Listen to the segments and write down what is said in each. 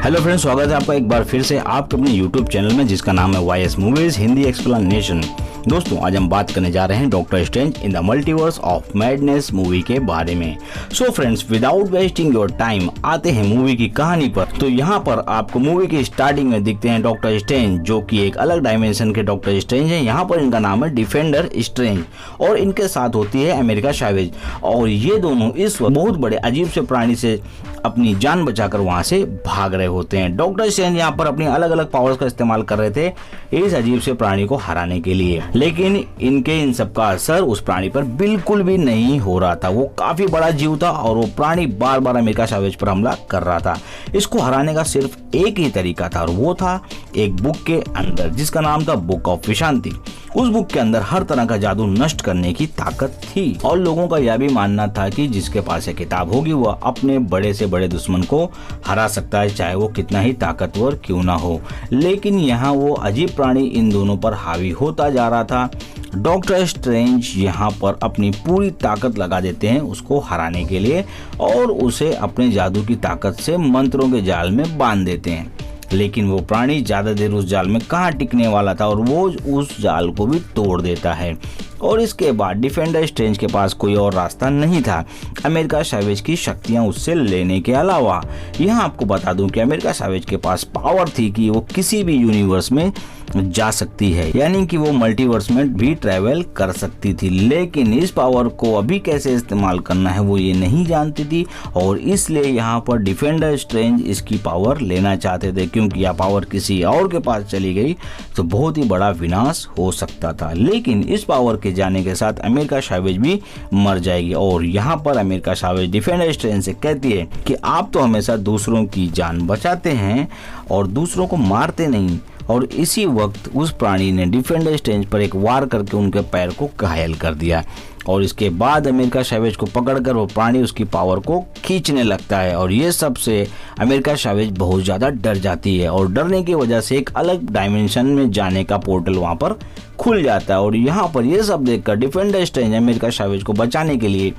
Hello friends, स्वागत है आपका एक बार फिर से आपके अपने यूट्यूब चैनल में जिसका नाम है वाईएस मूवीज हिंदी एक्सप्लेनेशन। दोस्तों, आज हम बात करने जा रहे हैं doctor strange in the multiverse of madness movie के बारे में। So friends, without wasting your time आते हैं मूवी की कहानी पर। तो यहाँ पर आपको मूवी की स्टार्टिंग में दिखते हैं डॉक्टर स्ट्रेंज, जो कि एक अलग डायमेंशन के डॉक्टर स्ट्रेंज है। यहाँ पर इनका नाम है डिफेंडर स्ट्रेंज और इनके साथ होती है अमेरिका सैवेज। और ये दोनों इस वक्त बहुत बड़े अजीब से प्राणी से अपनी जान बचाकर वहां से भाग रहे होते हैं। डॉक्टर स्ट्रेंज यहाँ पर अपनी अलग अलग पावर्स का इस्तेमाल कर रहे थे इस अजीब से प्राणी को हराने के लिए, लेकिन इन सब का असर उस प्राणी पर बिल्कुल भी नहीं हो रहा था। वो काफी बड़ा जीव था और वो प्राणी बार बार अमेरिका सैवेज पर हमला कर रहा था। इसको हराने का सिर्फ एक ही तरीका था और वो था एक बुक के अंदर जिसका नाम था बुक ऑफ विशांति। उस बुक के अंदर हर तरह का जादू नष्ट करने की ताकत थी और लोगों का यह भी मानना था कि जिसके पास ये किताब होगी वह अपने बड़े से बड़े दुश्मन को हरा सकता है, चाहे वो कितना ही ताकतवर क्यों ना हो। लेकिन यहाँ वो अजीब प्राणी इन दोनों पर हावी होता जा रहा था। डॉक्टर स्ट्रेंज यहाँ पर अपनी पूरी ताकत लगा देते हैं उसको हराने के लिए और उसे अपने जादू की ताकत से मंत्रों के जाल में बांध देते हैं। लेकिन वो प्राणी ज्यादा देर उस जाल में कहाँ टिकने वाला था और वो उस जाल को भी तोड़ देता है। और इसके बाद डिफेंडर स्ट्रेंज के पास कोई और रास्ता नहीं था अमेरिका सैवेज की शक्तियां उससे लेने के अलावा। यहाँ आपको बता दूं कि अमेरिका सैवेज के पास पावर थी कि वो किसी भी यूनिवर्स में जा सकती है, यानी कि वो मल्टीवर्स में भी ट्रेवल कर सकती थी। लेकिन इस पावर को अभी कैसे इस्तेमाल करना है वो ये नहीं जानती थी और इसलिए यहाँ पर डिफेंडर स्ट्रेंज इसकी पावर लेना चाहते थे, क्योंकि यह पावर किसी और के पास चली गई तो बहुत ही बड़ा विनाश हो सकता था। लेकिन इस पावर के जाने के साथ अमेरिका सैवेज भी मर जाएगी और यहाँ पर अमेरिका सैवेज डिफेंडर स्ट्रेंज से कहती है कि आप तो हमेशा दूसरों की जान बचाते हैं और दूसरों को मारते नहीं। और इसी वक्त उस प्राणी ने डिफेंडर स्ट्रेंज पर एक वार करके उनके पैर को घायल कर दिया और इसके बाद अमेरिका सैवेज को पकड़कर वो प्राणी उसकी पावर को खींचने लगता है और ये सब से अमेरिका सैवेज बहुत ज़्यादा डर जाती है और डरने की वजह से एक अलग डायमेंशन में जाने का पोर्टल वहाँ पर खुल जाता है। और यहाँ पर ये सब देखकर डिफेंडर स्ट्रेंज अमेरिका सैवेज को बचाने के लिए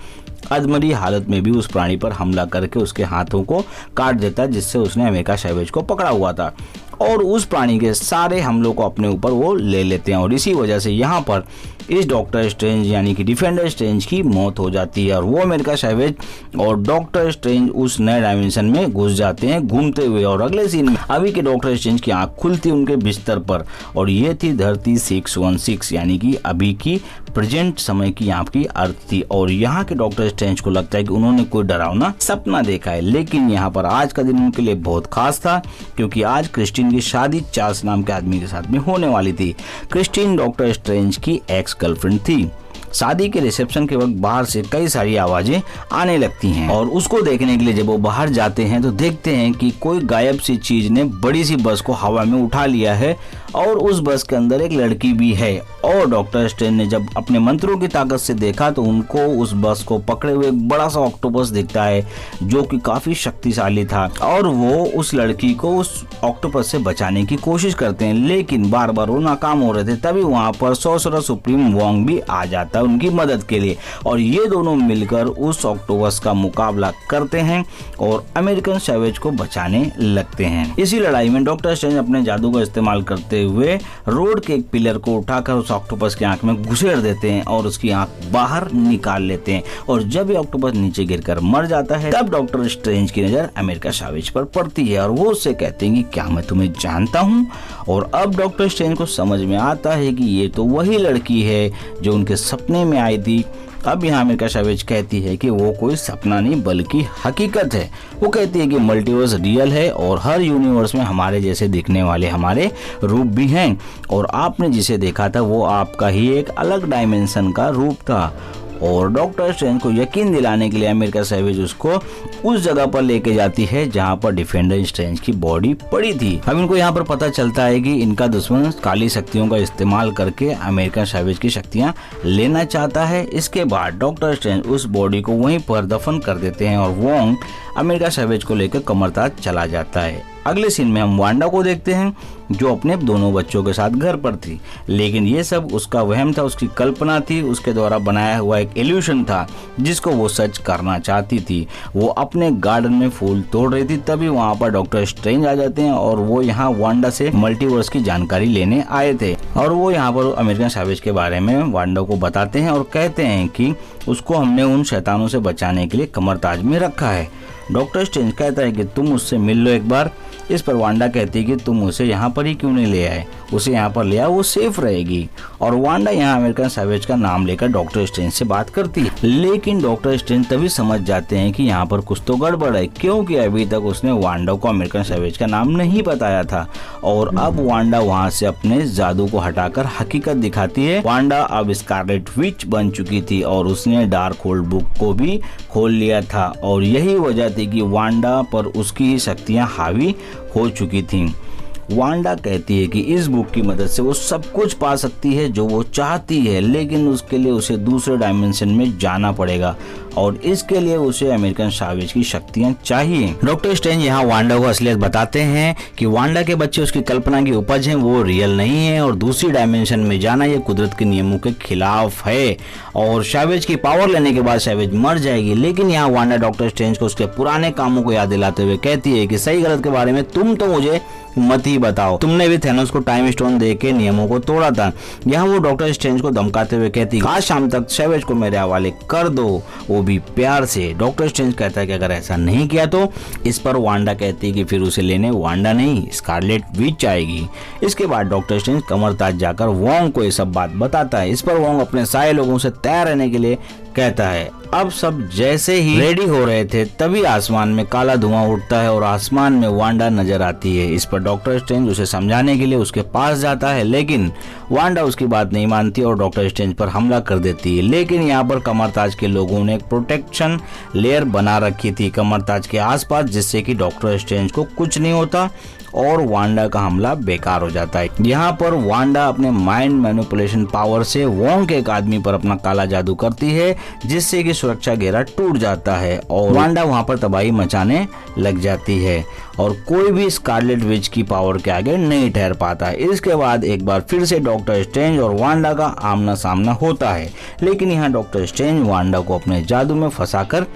अधमरी हालत में भी उस प्राणी पर हमला करके उसके हाथों को काट देता है, जिससे उसने अमेरिका सैवेज को पकड़ा हुआ था और उस प्राणी के सारे हमलों को अपने ऊपर वो ले लेते हैं। और इसी वजह से यहाँ पर इस डॉक्टर स्ट्रेंज यानी कि डिफेंडर स्ट्रेंज की मौत हो जाती है और वो अमेरिका सैवेज और डॉक्टर स्ट्रेंज उस नए डायमेंशन में घुस जाते हैं घूमते हुए। और अगले सीन में अभी के डॉक्टर स्ट्रेंज की आंख खुलती उनके बिस्तर पर और ये थी धरती 616 यानी कि अभी की प्रेजेंट समय की यहाँ की अर्थ थी। और यहाँ के डॉक्टर स्ट्रेंज को लगता है कि उन्होंने कोई डरावना सपना देखा है, लेकिन यहाँ पर आज का दिन उनके लिए बहुत खास था क्योंकि आज क्रिस्टीन की शादी चार्ल्स नाम के आदमी के साथ में होने वाली थी। क्रिस्टीन डॉक्टर स्ट्रेंज की एक्स गर्लफ्रेंड थी। शादी के रिसेप्शन के वक्त बाहर से कई सारी आवाजें आने लगती हैं और उसको देखने के लिए जब वो बाहर जाते हैं तो देखते हैं कि कोई गायब सी चीज ने बड़ी सी बस को हवा में उठा लिया है और उस बस के अंदर एक लड़की भी है। और डॉक्टर स्ट्रेंज ने जब अपने मंत्रों की ताकत से देखा तो उनको उस बस को पकड़े हुए एक बड़ा सा ऑक्टोपस दिखता है जो कि काफी शक्तिशाली था और वो उस लड़की को उस ऑक्टोपस से बचाने की कोशिश करते हैं, लेकिन बार बार वो नाकाम हो रहे थे। तभी वहां पर सॉर्सरर सुप्रीम वोंग भी आ जाता है उनकी मदद के लिए और ये दोनों मिलकर उस ऑक्टोपस का मुकाबला करते हैं और अमेरिकन सैवेज को बचाने लगते हैं। इसी लड़ाई में डॉक्टर स्ट्रेंज अपने जादू का इस्तेमाल करते हुए रोड के एक पिलर को उठाकर उस ऑक्टोपस की आंख में घुसेड़ देते हैं और उसकी आंख बाहर निकाल लेते हैं। और जब ये ऑक्टोपस नीचे गिरकर मर जाता है तब डॉक्टर स्ट्रेंज की नजर अमेरिका सैवेज पर पड़ती है और वो उससे कहते हैं कि क्या मैं तुम्हें जानता हूँ। और अब डॉक्टर स्ट्रेंज को समझ में आता है कि ये तो वही लड़की है जो उनके सपने में आई थी। अब यहाँ अमेरिका सैवेज कहती है कि वो कोई सपना नहीं बल्कि हकीकत है। वो कहती है कि मल्टीवर्स रियल है और हर यूनिवर्स में हमारे जैसे दिखने वाले हमारे रूप भी हैं और आपने जिसे देखा था वो आपका ही एक अलग डायमेंशन का रूप था। और डॉक्टर स्ट्रेंज को यकीन दिलाने के लिए अमेरिका सैवेज उसको उस जगह पर लेके जाती है जहां पर डिफेंडर स्ट्रेंज की बॉडी पड़ी थी। अब इनको यहाँ पर पता चलता है कि इनका दुश्मन काली शक्तियों का इस्तेमाल करके अमेरिका सैवेज की शक्तियां लेना चाहता है। इसके बाद डॉक्टर स्ट्रेंज उस बॉडी को वहीं पर दफन कर देते हैं और वोंग अमेरिका सैवेज को लेकर कमरताज चला जाता है। अगले सीन में हम वांडा को देखते हैं जो अपने दोनों बच्चों के साथ घर पर थी, लेकिन ये सब उसका वहम था, उसकी कल्पना थी, उसके द्वारा बनाया हुआ एक इल्यूशन था जिसको वो सच करना चाहती थी। वो अपने गार्डन में फूल तोड़ रही थी, तभी वहाँ पर डॉक्टर स्ट्रेंज आ जाते हैं और वो यहाँ वांडा से मल्टीवर्स की जानकारी लेने आए थे और वो यहाँ पर अमेरिकन सैवेज के बारे में वांडा को बताते हैं और कहते हैं कि उसको हमने उन शैतानों से बचाने के लिए कमरताज में रखा है। डॉक्टर स्ट्रेंज कहता है कि तुम उससे मिल लो एक बार। इस पर वांडा कहती है कि तुम उसे यहाँ पर ही क्यों नहीं ले आए, उसे यहाँ पर ले आओ, वो सेफ रहेगी। और वांडा यहाँ अमेरिकन सैवेज का नाम लेकर डॉक्टर स्ट्रेंज से बात करती है, लेकिन डॉक्टर स्ट्रेंज तभी समझ जाते हैं कि यहाँ पर कुछ तो गड़बड़ है, क्योंकि अभी तक उसने वांडा को अमेरिकन सैवेज का नाम नहीं बताया था। और अब वांडा वहाँ से अपने जादू को हटाकर हकीकत दिखाती है। वांडा अब स्कारलेट विच बन चुकी थी और उसने डार्क होल्ड बुक को भी खोल लिया था और यही वजह थी कि वांडा पर उसकी ही शक्तियाँ हावी हो चुकी थीं। वांडा कहती है कि इस बुक की मदद से वो सब कुछ पा सकती है जो वो चाहती है, लेकिन उसके लिए उसे दूसरे डायमेंशन में जाना पड़ेगा और इसके लिए उसे अमेरिकन सैवेज की शक्तियां चाहिए। डॉक्टर स्ट्रेंज यहाँ वांडा को असलियत बताते हैं कि वांडा के बच्चे उसकी कल्पना की उपज हैं, वो रियल नहीं है और दूसरी डायमेंशन में जाना ये कुदरत के नियमों के खिलाफ है और सैवेज की पावर लेने के बाद सैवेज मर जाएगी। लेकिन यहाँ वांडा डॉक्टर स्ट्रेंज को उसके पुराने कामों को याद दिलाते हुए कहती है कि सही गलत के बारे में तुम तो मुझे मत ही बताओ, तुमने भी थैनोस को टाइम स्टोन दे के नियमों को तोड़ा था। यहाँ वो डॉक्टर स्ट्रेंज को धमकाते हुए कहती है आज शाम तक सैवेज को मेरे हवाले कर दो, वो भी प्यार से। डॉक्टर स्ट्रेंज कहता है कि अगर ऐसा नहीं किया तो। इस पर वांडा कहती है कि फिर उसे लेने वांडा नहीं स्कारलेट विच आएगी। इसके बाद डॉक्टर स्ट्रेंज कमरताज जाकर वोंग को ये सब बात बताता है। इस पर वोंग अपने सारे लोगों से तैयार रहने के लिए कहता है। अब सब जैसे ही रेडी हो रहे थे तभी आसमान में काला धुआं उठता है और आसमान में वांडा नजर आती है। इस पर डॉक्टर स्ट्रेंज उसे समझाने के लिए उसके पास जाता है, लेकिन वांडा उसकी बात नहीं मानती और डॉक्टर स्ट्रेंज पर हमला कर देती है। लेकिन यहाँ पर कमरताज के लोगों ने एक प्रोटेक्शन लेयर बना रखी थी कमरताज के आसपास, जिससे कि डॉक्टर स्ट्रेंज को कुछ नहीं होता और वांडा का हमला बेकार हो जाता है। यहाँ पर वांडा अपने माइंड मैनिपुलेशन पावर से वोंग के एक आदमी पर अपना काला जादू करती है, जिससे कि सुरक्षा घेरा टूट जाता है और वांडा वहाँ पर तबाही मचाने लग जाती है और कोई भी स्कारलेट विच की पावर के आगे नहीं ठहर पाता है। इसके बाद एक बार फिर से डॉक्टर स्ट्रेंज और वांडा का आमना सामना होता है, लेकिन यहाँ डॉक्टर स्ट्रेंज वांडा को अपने जादू में फंसाकर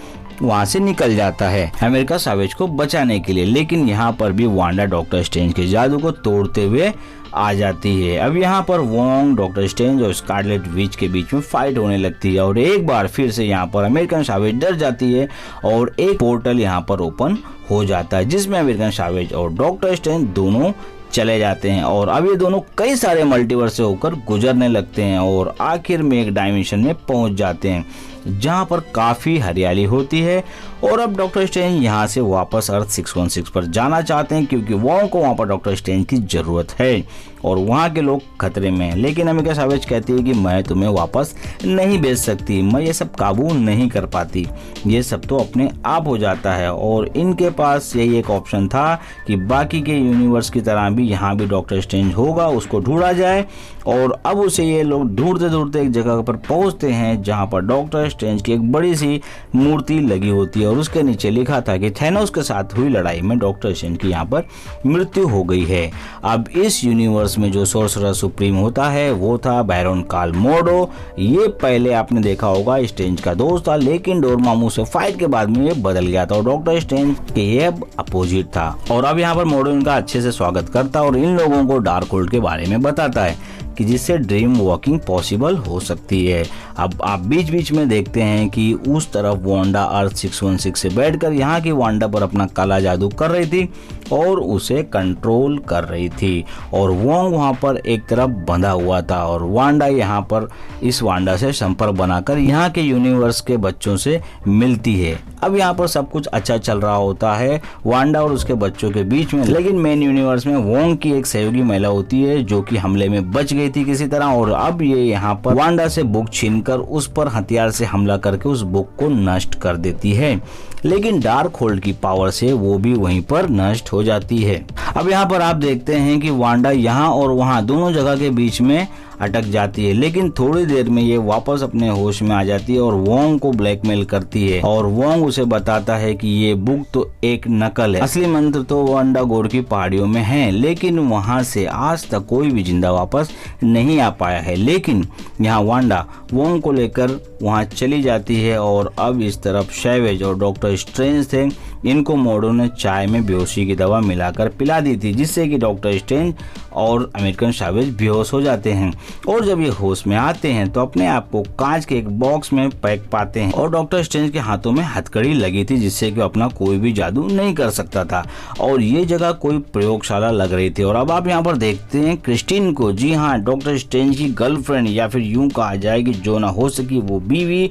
वहाँ से निकल जाता है अमेरिका सैवेज को बचाने के लिए। लेकिन यहाँ पर भी वांडा डॉक्टर स्ट्रेंज के जादू को तोड़ते हुए आ जाती है। अब यहाँ पर वोंग, डॉक्टर स्ट्रेंज और स्कारलेट विच के बीच में फाइट होने लगती है और एक बार फिर से यहाँ पर अमेरिकन सैवेज डर जाती है और एक पोर्टल यहाँ पर ओपन हो जाता है, जिसमें अमेरिकन सैवेज और डॉक्टर स्ट्रेंज दोनों चले जाते हैं और अब ये दोनों कई सारे मल्टीवर्स से होकर गुजरने लगते हैं और आखिर में एक डायमेंशन में पहुंच जाते हैं जहां पर काफी हरियाली होती है। और अब डॉक्टर स्ट्रेंज यहां से वापस अर्थ 616 पर जाना चाहते हैं क्योंकि वोंग को वहां पर डॉक्टर स्ट्रेंज की जरूरत है और वहां के लोग खतरे में हैं। लेकिन अमेरिका सैवेज कहती है कि मैं तुम्हें वापस नहीं भेज सकती, मैं ये सब काबू नहीं कर पाती, ये सब तो अपने आप हो जाता है। और इनके पास यही एक ऑप्शन था कि बाकी के यूनिवर्स की तरह भी यहाँ भी डॉक्टर स्ट्रेंज होगा, उसको ढूंढा जाए। और अब उसे ये लोग ढूंढते ढूंढते एक जगह पर पहुंचते हैं जहां पर डॉक्टर स्ट्रेंज की एक बड़ी सी मूर्ति लगी होती है और उसके नीचे लिखा था कि थैनोस के साथ हुई लड़ाई में डॉक्टर स्ट्रेंज की यहाँ पर मृत्यु हो गई है। अब इस यूनिवर्स में जो सोर्सरर सुप्रीम होता है वो था बैरन कार्ल मोर्डो। ये पहले आपने देखा होगा स्ट्रेंज का दोस्त था, लेकिन डोरमामू से फाइट के बाद में ये बदल गया था और डॉक्टर स्ट्रेंज के ये अब अपोजिट था। और अब यहाँ पर मोर्डो इनका अच्छे से स्वागत करता और इन लोगों को डार्क होल्ड के बारे में बताता है कि जिससे ड्रीम वॉकिंग पॉसिबल हो सकती है। अब आप बीच बीच में देखते हैं कि उस तरफ वांडा अर्थ 616 से बैठकर यहाँ की वांडा पर अपना काला जादू कर रही थी और उसे कंट्रोल कर रही थी और वोंग वहाँ पर एक तरफ बंधा हुआ था और वांडा यहाँ पर इस वांडा से संपर्क बनाकर यहाँ के यूनिवर्स के बच्चों से मिलती है। अब यहाँ पर सब कुछ अच्छा चल रहा होता है वांडा और उसके बच्चों के बीच में, लेकिन मेन यूनिवर्स में वोंग की एक सहयोगी महिला होती है जो कि हमले में बच गई थी किसी तरह और अब ये यहाँ पर वांडा से बुक छीनकर उस पर हथियार से हमला करके उस बुक को नष्ट कर देती है। लेकिन डार्क होल्ड की पावर से वो भी वहीं पर नष्ट हो जाती है। अब यहाँ पर आप देखते हैं कि वांडा यहाँ और वहाँ दोनों जगह के बीच में अटक जाती है, लेकिन थोड़ी देर में ये वापस अपने होश में आ जाती है और वोंग को ब्लैकमेल करती है और वोंग उसे बताता है कि ये बुक तो एक नकल है, असली मंत्र तो वांडा गोड की पहाड़ियों में है, लेकिन वहां से आज तक कोई भी जिंदा वापस नहीं आ पाया है। लेकिन यहाँ वांडा वोंग को लेकर वहां चली जाती है और अब इस तरफ सैवेज और डॉक्टर स्ट्रेंज थे, इनको मोर्डो ने चाय में बेहोशी की दवा मिलाकर पिला दी थी, जिससे कि डॉक्टर स्ट्रेंज और अमेरिकन सैवेज बेहोश हो जाते हैं और जब ये होश में आते हैं तो अपने आप को कांच के एक बॉक्स में पैक पाते हैं और डॉक्टर स्ट्रेंज के हाथों में हथकड़ी लगी थी, जिससे कि अपना कोई भी जादू नहीं कर सकता था और ये जगह कोई प्रयोगशाला लग रही थी। और अब आप यहाँ पर देखते हैं क्रिस्टीन को, जी हाँ, डॉक्टर स्ट्रेंज की गर्लफ्रेंड या फिर यूं कहा जाए कि जो ना हो सकी वो बीवी।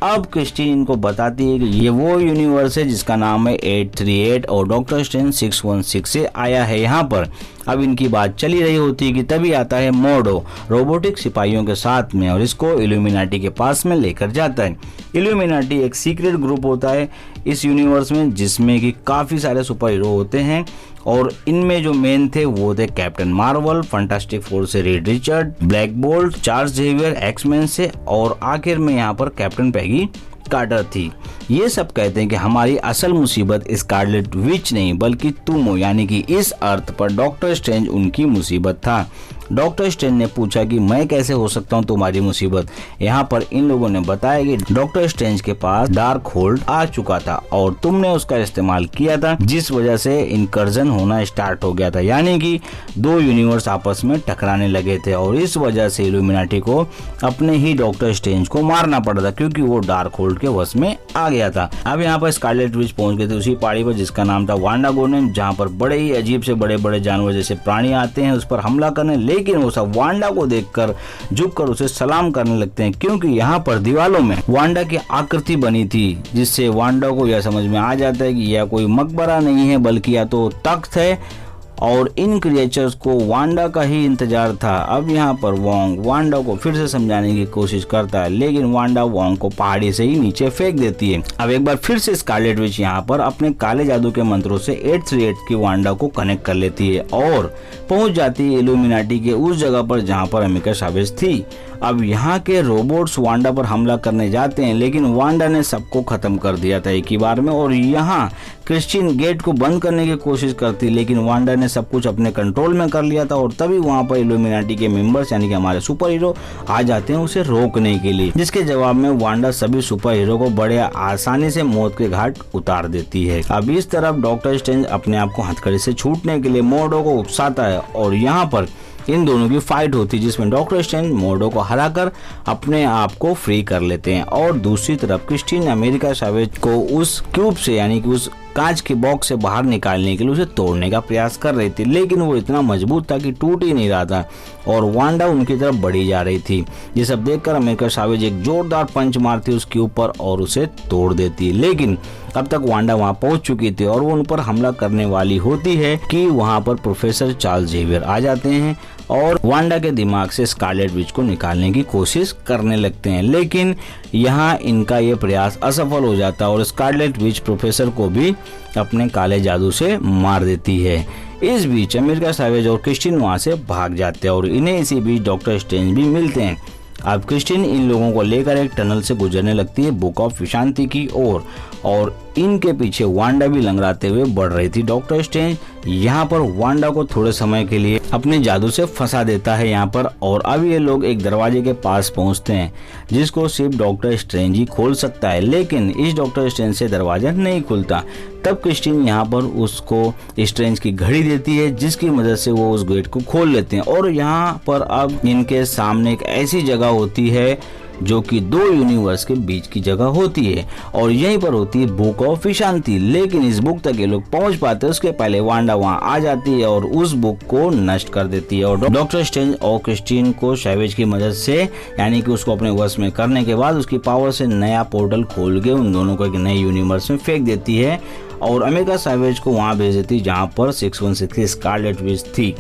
अब क्रिस्टीन इनको बताती है कि ये वो यूनिवर्स है जिसका नाम है 838 और डॉक्टर स्ट्रेंज 616 से आया है यहाँ पर। अब इनकी बात चली रही होती है कि तभी आता है मोर्डो रोबोटिक सिपाहियों के साथ में और इसको इल्यूमिनाटी के पास में लेकर जाता है। इल्यूमिनाटी एक सीक्रेट ग्रुप होता है इस यूनिवर्स में, जिसमें कि काफ़ी सारे सुपर हीरो होते हैं और इनमें जो मेन थे वो थे कैप्टन मार्वल, फंटास्टिक फोर से Reed Richard, Black Bolt, Charles Xavier X-Men से और आखिर में यहाँ पर कैप्टन पैगी कार्टर थी। ये सब कहते हैं कि हमारी असल मुसीबत स्कारलेट विच नहीं बल्कि तुम हो, यानी कि इस अर्थ पर डॉक्टर स्ट्रेंज उनकी मुसीबत था। डॉक्टर स्ट्रेंज ने पूछा कि मैं कैसे हो सकता हूँ तुम्हारी मुसीबत। यहाँ पर इन लोगों ने बताया कि डॉक्टर स्ट्रेंज के पास डार्क होल्ड आ चुका था और तुमने उसका इस्तेमाल किया था, जिस वजह से इनकर्जन होना स्टार्ट हो गया था, यानी कि दो यूनिवर्स आपस में टकराने लगे थे और इस वजह से इल्यूमिनाटी को अपने ही डॉक्टर स्ट्रेंज को मारना पड़ा था क्योंकि वो डार्क होल्ड के वश में आ गया था। अब यहाँ पर स्कारलेट विच पहुंच गए थे उसी पहाड़ी पर जिसका नाम था वांडा गोड, जहाँ पर बड़े ही अजीब से बड़े बड़े जानवर जैसे प्राणी आते हैं उस पर हमला करने, लेकिन वो सब वांडा को देखकर झुककर उसे सलाम करने लगते हैं क्योंकि यहाँ पर दीवालों में वांडा की आकृति बनी थी, जिससे वांडा को यह समझ में आ जाता है कि यह कोई मकबरा नहीं है बल्कि या तो तख्त है और इन क्रिएचर्स को वांडा का ही इंतजार था। अब यहाँ पर वोंग वांडा को फिर से समझाने की कोशिश करता है, लेकिन वांडा वोंग को पहाड़ी से ही नीचे फेंक देती है। अब एक बार फिर से स्कारलेट विच यहाँ पर अपने काले जादू के मंत्रों से 838 की वांडा को कनेक्ट कर लेती है और पहुंच जाती है इल्यूमिनाटी के उस जगह पर जहाँ पर अमेरिका सैवेज थी। अब यहाँ के रोबोट्स वांडा पर हमला करने जाते हैं, लेकिन वांडा ने सबको खत्म कर दिया था एक ही बार में और यहाँ क्रिस्टीन गेट को बंद करने की कोशिश करती, लेकिन वांडा ने सब कुछ अपने कंट्रोल में कर लिया था और तभी वहाँ पर इल्यूमिनाटी के मेंबर्स यानी कि हमारे सुपर हीरो आ जाते हैं उसे रोकने के लिए, जिसके जवाब में वांडा सभी सुपर हीरो को बड़े आसानी से मौत के घाट उतार देती है। अब इस तरफ डॉक्टर स्ट्रेंज अपने आप को हथकड़ी से छूटने के लिए मोर्डो को उकसाता है और यहाँ पर इन दोनों की फाइट होती है जिसमें डॉक्टर स्ट्रेंज मोर्डो को हराकर अपने आप को फ्री कर लेते हैं और दूसरी तरफ क्रिस्टीन अमेरिका सैवेज को उस क्यूब से यानी कि उस कांच के बॉक्स से बाहर निकालने के लिए उसे तोड़ने का प्रयास कर रही थी, लेकिन वो इतना मजबूत था कि टूट ही नहीं रहा था और वांडा उनकी तरफ बढ़ी जा रही थी। ये सब देखकर अमेरिका सैवेज एक जोरदार पंच मारती है उसके ऊपर और उसे तोड़ देती है, लेकिन अब तक वांडा वहां पहुंच चुकी थी और वो उन पर हमला करने वाली होती है कि वहां पर प्रोफेसर चार्ल्स जेवियर आ जाते हैं और वांडा के दिमाग से स्कारलेट विच को निकालने की कोशिश करने लगते हैं, लेकिन यहाँ इनका ये प्रयास असफल हो जाता है और स्कारलेट विच प्रोफेसर को भी अपने काले जादू से मार देती है। इस बीच अमेरिका सैवेज और क्रिस्टीन वहां से भाग जाते हैं और इन्हें इसी बीच डॉक्टर स्ट्रेंज भी मिलते हैं। अब क्रिस्टीन इन लोगों को लेकर एक टनल से गुजरने लगती है बुक ऑफ विशांति की ओर और इनके पीछे वांडा भी लंगड़ाते हुए बढ़ रही थी। डॉक्टर स्ट्रेंज यहाँ पर वांडा को थोड़े समय के लिए अपने जादू से फंसा देता है यहाँ पर और अब ये लोग एक दरवाजे के पास पहुँचते हैं जिसको सिर्फ डॉक्टर स्ट्रेंज ही खोल सकता है, लेकिन इस डॉक्टर स्ट्रेंज से दरवाजा नहीं खुलता। तब क्रिस्टीन यहाँ पर उसको स्ट्रेंज की घड़ी देती है जिसकी मदद से वो उस गेट को खोल लेते हैं और यहाँ पर अब इनके सामने एक ऐसी जगह होती है जो कि दो यूनिवर्स के बीच की जगह होती है और यहीं पर होती है बुक ऑफ विशांति, लेकिन इस बुक तक ये लोग पहुंच पाते हैं उसके पहले वांडा वहां आ जाती है और उस बुक को नष्ट कर देती है और डॉक्टर स्ट्रेंज और क्रिस्टीन को सैवेज की मदद से यानी कि उसको अपने वश में करने के बाद उसकी पावर से नया पोर्टल खोल के उन दोनों को एक नए यूनिवर्स में फेंक देती है और अमेरिका सैवेज को वहां भेज देती जहां पर 616 की स्कारलेट विच थी।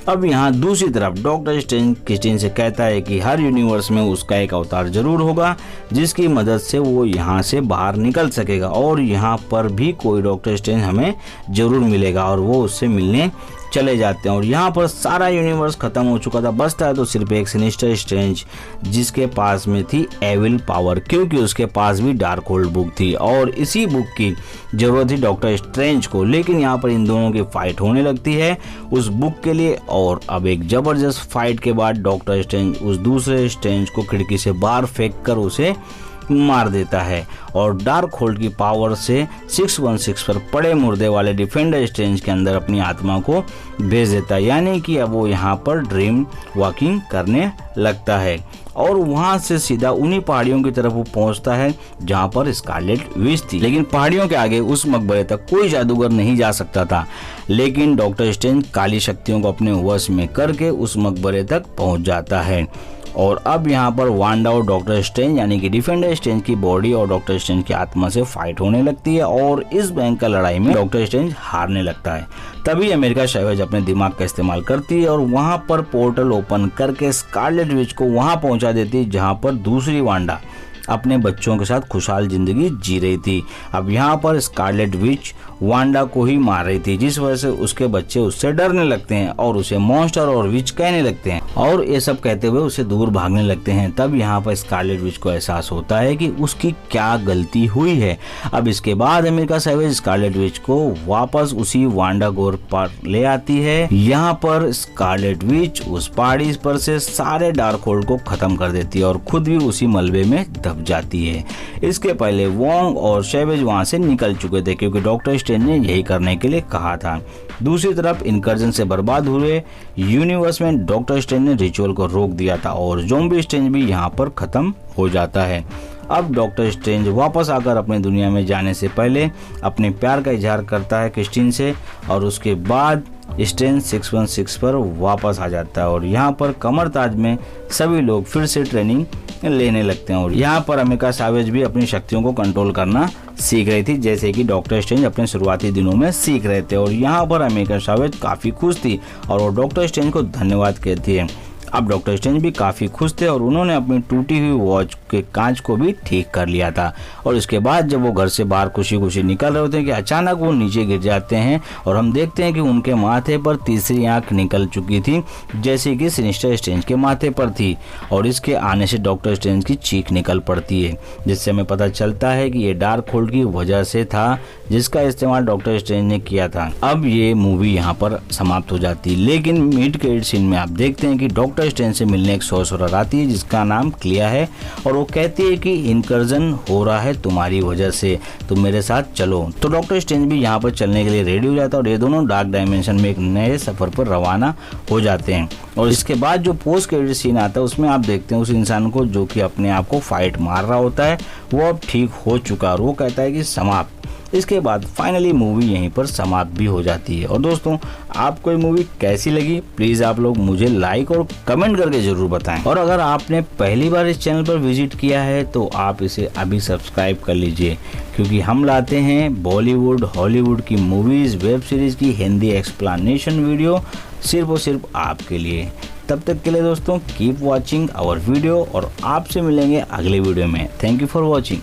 अब यहाँ दूसरी तरफ डॉक्टर स्ट्रेंज क्रिस्टीन से कहता है कि हर यूनिवर्स में उसका एक अवतार जरूर होगा जिसकी मदद से वो यहाँ से बाहर निकल सकेगा और यहाँ पर भी कोई डॉक्टर स्ट्रेंज हमें जरूर मिलेगा और वो उससे मिलने चले जाते हैं और यहाँ पर सारा यूनिवर्स खत्म हो चुका था। बचता है तो सिर्फ एक सिनिस्टर स्ट्रेंज जिसके पास में थी एविल पावर, क्योंकि उसके पास भी डार्क होल्ड बुक थी और इसी बुक की जरूरत थी डॉक्टर स्ट्रेंज को। लेकिन यहाँ पर इन दोनों की फाइट होने लगती है उस बुक के लिए और अब एक जबरदस्त फाइट के बाद डॉक्टर स्ट्रेंज उस दूसरे स्ट्रेंज को खिड़की से बाहर फेंक कर उसे मार देता है और डार्क होल्ड की पावर से 616 पर पड़े मुर्दे वाले डिफेंडर स्ट्रेंज के अंदर अपनी आत्मा को भेज देता है, यानी कि अब वो यहाँ पर ड्रीम वॉकिंग करने लगता है और वहां से सीधा उन्हीं पहाड़ियों की तरफ वो पहुंचता है जहां पर स्कारलेट विच थी। लेकिन पहाड़ियों के आगे उस मकबरे तक कोई जादूगर नहीं जा सकता था, लेकिन डॉक्टर स्ट्रेंज काली शक्तियों को अपने वश में करके उस मकबरे तक पहुंच जाता है। और अब यहाँ पर वांडा और डॉक्टर स्ट्रेंज यानी कि डिफेंडर स्ट्रेंज की बॉडी और डॉक्टर स्ट्रेंज की आत्मा से फाइट होने लगती है और इस भयंकर लड़ाई में डॉक्टर स्ट्रेंज हारने लगता है। तभी अमेरिका सैवेज अपने दिमाग का इस्तेमाल करती है और वहां पर पोर्टल ओपन करके स्कारलेट विच को वहां पहुंचा देती है जहां पर दूसरी वांडा अपने बच्चों के साथ खुशहाल जिंदगी जी रही थी। अब यहाँ पर स्कारलेट विच वांडा को ही मार रही थी, जिस वजह से उसके बच्चे उससे डरने लगते हैं और उसे मॉन्स्टर और विच कहने लगते हैं और ये सब कहते हुए उसे दूर भागने लगते हैं। तब यहाँ पर स्कारलेट विच को एहसास होता है कि उसकी क्या गलती हुई है। अब इसके बाद अमेरिका सैवेज स्कारलेट विच को वापस उसी वांडा गोर पर ले आती है। यहाँ पर स्कारलेट विच उस पहाड़ी पर से सारे डार्क होल्ड को खत्म कर देती है और खुद भी उसी मलबे में दब जाती है। इसके पहले वोंग और सैवेज वहां से निकल चुके थे क्योंकि डॉक्टर स्ट्रेंज ने यही करने के लिए कहा था। दूसरी तरफ इनकर्जन से बर्बाद हुए यूनिवर्स में डॉक्टर स्ट्रेंज ने रिचुअल को रोक दिया था और ज़ॉम्बी स्ट्रेंज भी यहाँ पर खत्म हो जाता है। अब डॉक्टर स्ट्रेंज वापस आकर अपने दुनिया में जाने से पहले अपने प्यार का इजहार करता है क्रिस्टीन से और उसके बाद स्ट्रेंज 616 पर वापस आ जाता है और यहाँ पर कमरताज में सभी लोग फिर से ट्रेनिंग लेने लगते हैं और यहाँ पर अमेरिका सैवेज भी अपनी शक्तियों को कंट्रोल करना सीख रही थी, जैसे कि डॉक्टर स्ट्रेंज अपने शुरुआती दिनों में सीख रहे थे। और यहाँ पर अमेरिका सैवेज काफ़ी खुश थी और वो डॉक्टर स्ट्रेंज को धन्यवाद कहती है। अब डॉक्टर स्ट्रेंज भी काफ़ी खुश थे और उन्होंने अपनी टूटी हुई वॉच के कांच को भी ठीक कर लिया था। और इसके बाद जब वो घर से बाहर खुशी खुशी निकल रहे होते हैं कि अचानक वो नीचे गिर जाते हैं और हम देखते हैं कि उनके माथे पर तीसरी आंख निकल चुकी थी, जैसे कि सिनिस्टर स्ट्रेंज के माथे पर थी और इसके आने से डॉक्टर स्ट्रेंज की चीख निकल पड़ती है, जिससे हमें पता चलता है कि ये डार्क होल्ड की वजह से था जिसका इस्तेमाल डॉक्टर स्ट्रेंज ने किया था। अब ये मूवी यहाँ पर समाप्त हो जाती है, लेकिन मिड क्रेडिट सीन में आप देखते हैं कि डॉक्टर स्ट्रेंज से मिलने एक सॉर्सरर आती है जिसका नाम क्लिया है और वो कहती है कि इनकर्जन हो रहा है तुम्हारी वजह से, तुम मेरे साथ चलो। तो डॉक्टर स्ट्रेंज भी यहाँ पर चलने के लिए रेडी हो जाता है और ये दोनों डार्क डायमेंशन में एक नए सफर पर रवाना हो जाते हैं। और इसके बाद जो पोस्ट क्रेडिट सीन आता है उसमें आप देखते हैं उस इंसान को जो कि अपने आप को फाइट मार रहा होता है वो अब ठीक हो चुका और वो कहता है कि समाप्त। इसके बाद फाइनली मूवी यहीं पर समाप्त भी हो जाती है। और दोस्तों आपको ये मूवी कैसी लगी प्लीज़ आप लोग मुझे लाइक और कमेंट करके ज़रूर बताएं। और अगर आपने पहली बार इस चैनल पर विजिट किया है तो आप इसे अभी सब्सक्राइब कर लीजिए, क्योंकि हम लाते हैं बॉलीवुड हॉलीवुड की मूवीज़ वेब सीरीज़ की हिंदी एक्सप्लेनेशन वीडियो सिर्फ और सिर्फ आपके लिए। तब तक के लिए दोस्तों कीप वॉचिंग आवर वीडियो और आपसे मिलेंगे अगले वीडियो में। Thank you for watching.